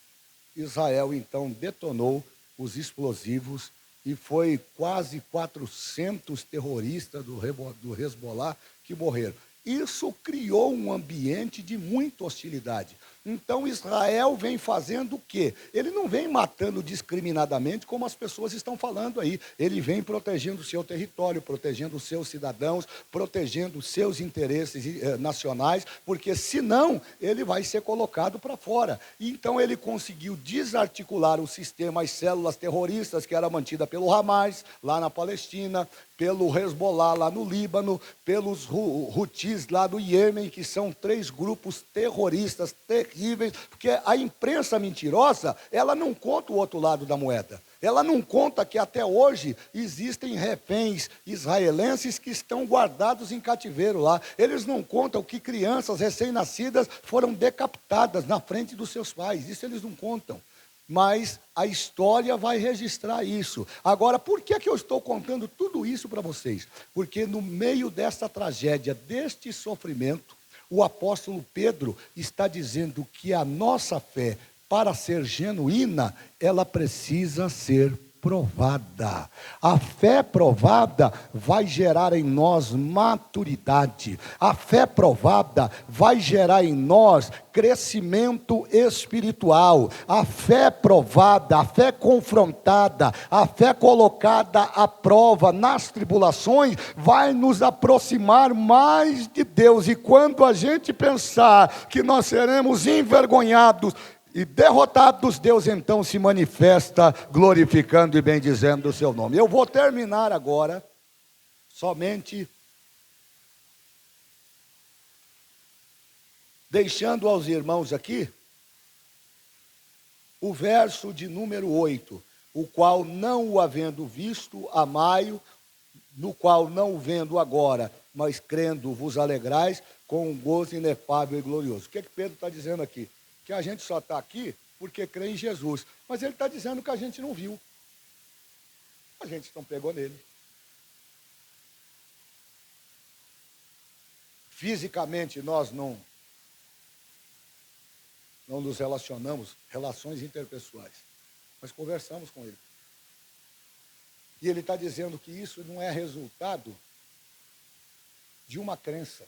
Israel então detonou os explosivos e foi quase 400 terroristas do Hezbollah que morreram. Isso criou um ambiente de muita hostilidade. Então Israel vem fazendo o quê? Ele não vem matando discriminadamente, como as pessoas estão falando aí. Ele vem protegendo o seu território, protegendo os seus cidadãos, protegendo os seus interesses nacionais, porque senão ele vai ser colocado para fora. Então ele conseguiu desarticular o sistema, as células terroristas que era mantida pelo Hamas, lá na Palestina, pelo Hezbollah lá no Líbano, pelos Houthis lá do Iêmen, que são 3 grupos terroristas terríveis, porque a imprensa mentirosa, ela não conta o outro lado da moeda. Ela não conta que até hoje existem reféns israelenses que estão guardados em cativeiro lá. Eles não contam que crianças recém-nascidas foram decapitadas na frente dos seus pais. Isso eles não contam. Mas a história vai registrar isso. Agora, por que eu estou contando tudo isso para vocês? Porque no meio dessa tragédia, deste sofrimento, o apóstolo Pedro está dizendo que a nossa fé, para ser genuína, ela precisa ser provada. A fé provada vai gerar em nós maturidade. A fé provada vai gerar em nós crescimento espiritual. A fé provada, a fé confrontada, a fé colocada à prova nas tribulações vai nos aproximar mais de Deus. E quando a gente pensar que nós seremos envergonhados e derrotados, Deus então se manifesta glorificando e bendizendo o seu nome. Eu vou terminar agora somente deixando aos irmãos aqui o verso de número 8, o qual não o havendo visto, amai-o, no qual não o vendo agora, mas crendo vos alegrais com um gozo inefável e glorioso. O que Pedro está dizendo aqui? Que a gente só está aqui porque crê em Jesus. Mas ele está dizendo que a gente não viu. A gente não pegou nele. Fisicamente nós não nos relacionamos, relações interpessoais. Mas conversamos com ele. E ele está dizendo que isso não é resultado de uma crença.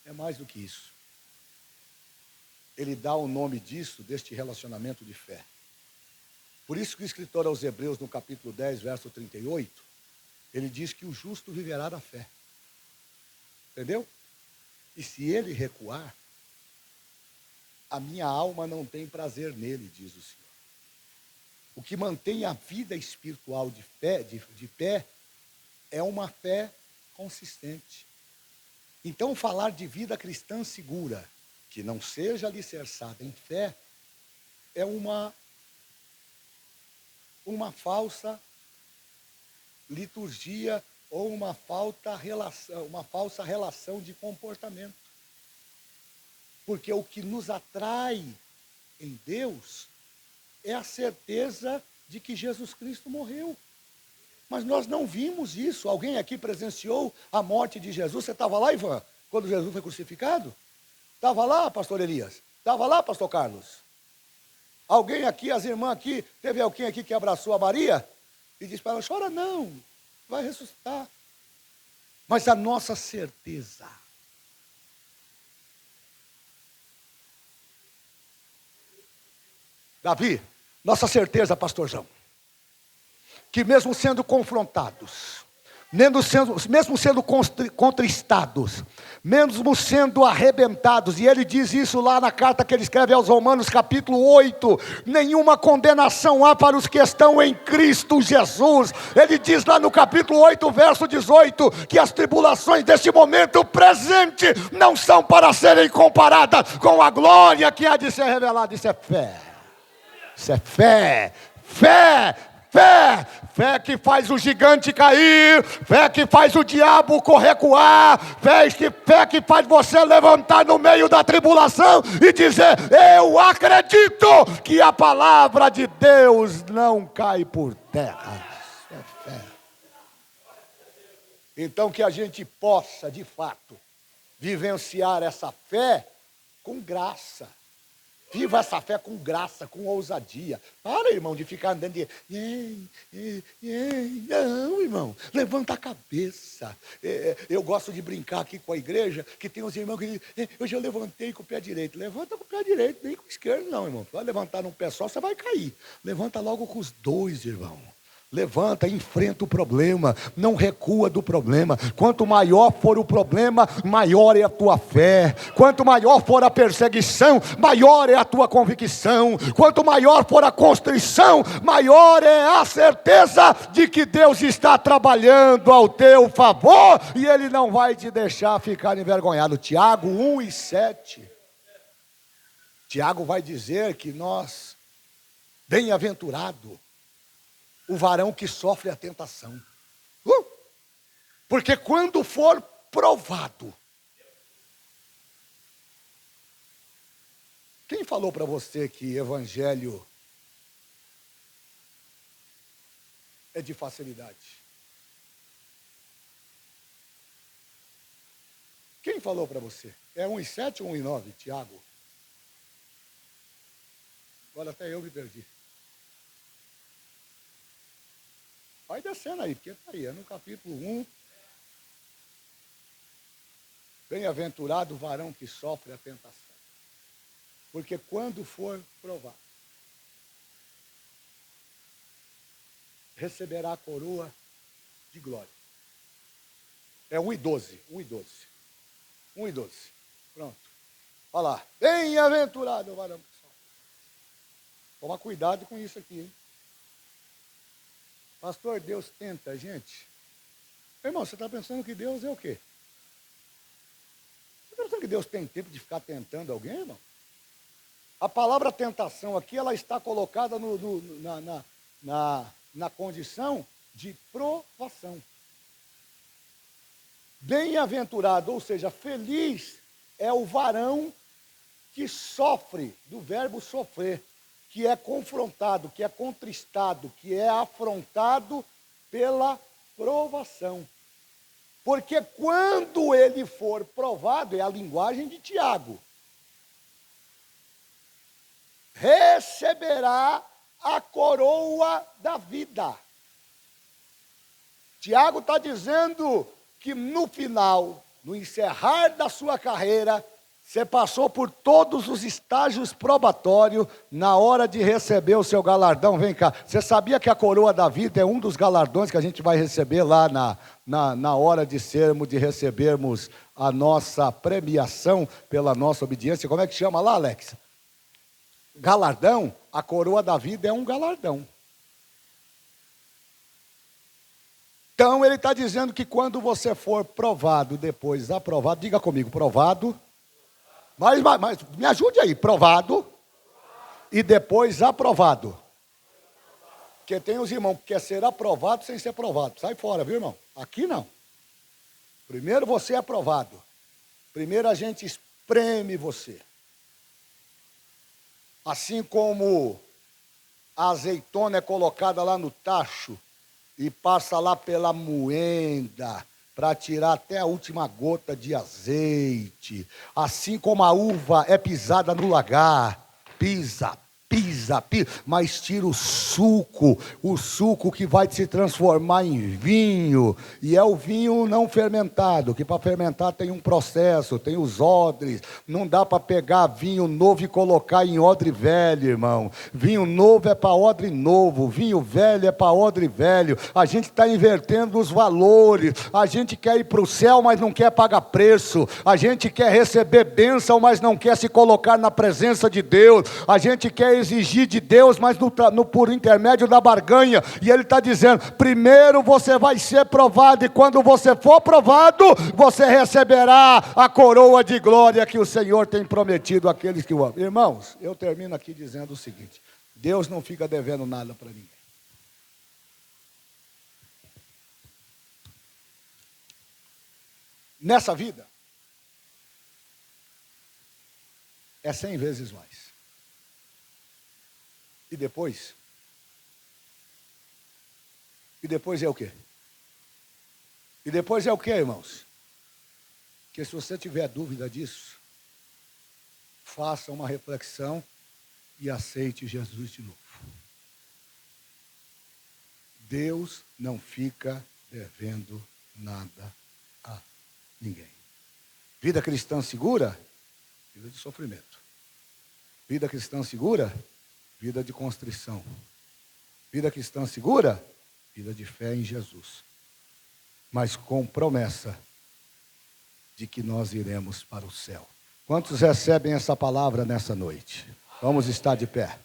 É mais do que isso. Ele dá o nome disso, deste relacionamento de fé. Por isso que o escritor aos Hebreus, no capítulo 10, verso 38, ele diz que o justo viverá da fé. Entendeu? E se ele recuar, a minha alma não tem prazer nele, diz o Senhor. O que mantém a vida espiritual de pé é uma fé consistente. Então, falar de vida cristã segura, que não seja alicerçada em fé, é uma falsa liturgia ou uma falsa relação de comportamento. Porque o que nos atrai em Deus é a certeza de que Jesus Cristo morreu. Mas nós não vimos isso. Alguém aqui presenciou a morte de Jesus? Você estava lá, Ivan, quando Jesus foi crucificado? Estava lá, pastor Elias? Estava lá, pastor Carlos? Alguém aqui, as irmãs aqui, teve alguém aqui que abraçou a Maria? E disse para ela, chora não, vai ressuscitar. Mas a nossa certeza, Davi, nossa certeza, pastorzão, que mesmo sendo confrontados, mesmo sendo contristados, mesmo sendo arrebentados, e ele diz isso lá na carta que ele escreve aos Romanos, capítulo 8, nenhuma condenação há para os que estão em Cristo Jesus. Ele diz lá no capítulo 8, verso 18, que as tribulações deste momento presente não são para serem comparadas com a glória que há de ser revelada. Isso é fé, isso é fé, fé, fé, fé que faz o gigante cair, fé que faz o diabo recuar, fé que faz você levantar no meio da tribulação e dizer: eu acredito que a palavra de Deus não cai por terra. Isso é fé. Então que a gente possa, de fato, vivenciar essa fé com graça. Viva essa fé com graça, com ousadia. Para, irmão, de ficar andando de... Não, irmão, levanta a cabeça. Eu gosto de brincar aqui com a igreja, que tem uns irmãos que dizem: eu já levantei com o pé direito. Levanta com o pé direito, nem com o esquerdo não, irmão. Vai levantar num pé só, você vai cair. Levanta logo com os dois, irmão. Levanta, enfrenta o problema, não recua do problema. Quanto maior for o problema, maior é a tua fé. Quanto maior for a perseguição, maior é a tua convicção. Quanto maior for a constrição, maior é a certeza de que Deus está trabalhando ao teu favor e Ele não vai te deixar ficar envergonhado. Tiago 1:7. Tiago vai dizer que nós, bem-aventurado o varão que sofre a tentação. Porque quando for provado. Quem falou para você que evangelho é de facilidade? Quem falou para você? É 1:7 ou 1:9, Tiago? Agora até eu me perdi. Vai descendo aí, porque está aí, é no capítulo 1. Bem-aventurado o varão que sofre a tentação. Porque quando for provado, receberá a coroa de glória. É 1:12, 1:12. 1:12. Pronto. Olha lá. Bem-aventurado o varão que sofre. Toma cuidado com isso aqui, hein? Pastor, Deus tenta a gente. Irmão, você está pensando que Deus é o quê? Você está pensando que Deus tem tempo de ficar tentando alguém, irmão? A palavra tentação aqui, ela está colocada na condição de provação. Bem-aventurado, ou seja, feliz é o varão que sofre, do verbo sofrer, que é confrontado, que é contristado, que é afrontado pela provação. Porque quando ele for provado, é a linguagem de Tiago, receberá a coroa da vida. Tiago está dizendo que no final, no encerrar da sua carreira, você passou por todos os estágios probatórios, na hora de receber o seu galardão. Vem cá, você sabia que a coroa da vida é um dos galardões que a gente vai receber lá na hora de recebermos a nossa premiação pela nossa obediência? Como é que chama lá, Alex? Galardão? A coroa da vida é um galardão. Então ele está dizendo que quando você for provado, depois aprovado, diga comigo, provado. Mas me ajude aí, provado e depois aprovado. Porque tem os irmãos que querem ser aprovados sem ser aprovado. Sai fora, viu, irmão? Aqui não. Primeiro você é aprovado. Primeiro a gente espreme você. Assim como a azeitona é colocada lá no tacho e passa lá pela moenda, para tirar até a última gota de azeite. Assim como a uva é pisada no lagar, pisa, pisa, mas tira o suco que vai se transformar em vinho, e é o vinho não fermentado, que para fermentar tem um processo, tem os odres, não dá para pegar vinho novo e colocar em odre velho, irmão. Vinho novo é para odre novo, vinho velho é para odre velho. A gente está invertendo os valores, a gente quer ir para o céu, mas não quer pagar preço, a gente quer receber bênção, mas não quer se colocar na presença de Deus, a gente quer exigir de Deus, mas por intermédio da barganha, e Ele está dizendo, primeiro você vai ser provado, e quando você for provado, você receberá a coroa de glória que o Senhor tem prometido àqueles que o amam. Irmãos, eu termino aqui dizendo o seguinte, Deus não fica devendo nada para ninguém. Nessa vida, é 100 vezes mais. E depois é o quê? E depois é o quê, irmãos? Que se você tiver dúvida disso, faça uma reflexão e aceite Jesus de novo. Deus não fica devendo nada a ninguém. Vida cristã segura? Vida de sofrimento. Vida cristã segura? Vida de constrição. Vida cristã segura? Vida de fé em Jesus. Mas com promessa de que nós iremos para o céu. Quantos recebem essa palavra nessa noite? Vamos estar de pé.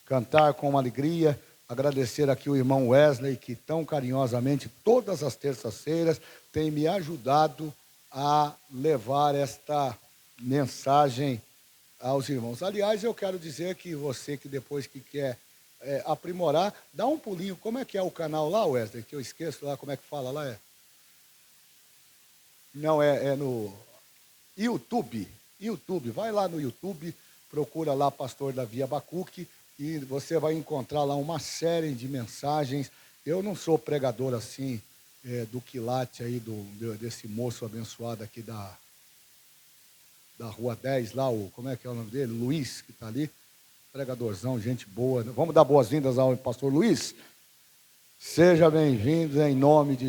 Cantar com alegria, agradecer aqui o irmão Wesley, que tão carinhosamente, todas as terças-feiras, tem me ajudado a levar esta mensagem aos irmãos. Aliás, eu quero dizer que você que depois que quer aprimorar, dá um pulinho. Como é que é o canal lá, Wesley? Que eu esqueço lá, como é que fala lá? Não, é no YouTube. Vai lá no YouTube, procura lá Pastor Davi Abacuque e você vai encontrar lá uma série de mensagens. Eu não sou pregador assim, do quilate aí, desse moço abençoado aqui da Rua 10, lá, como é que é o nome dele? Luiz, que está ali, pregadorzão, gente boa. Vamos dar boas-vindas ao pastor Luiz? Seja bem-vindo em nome de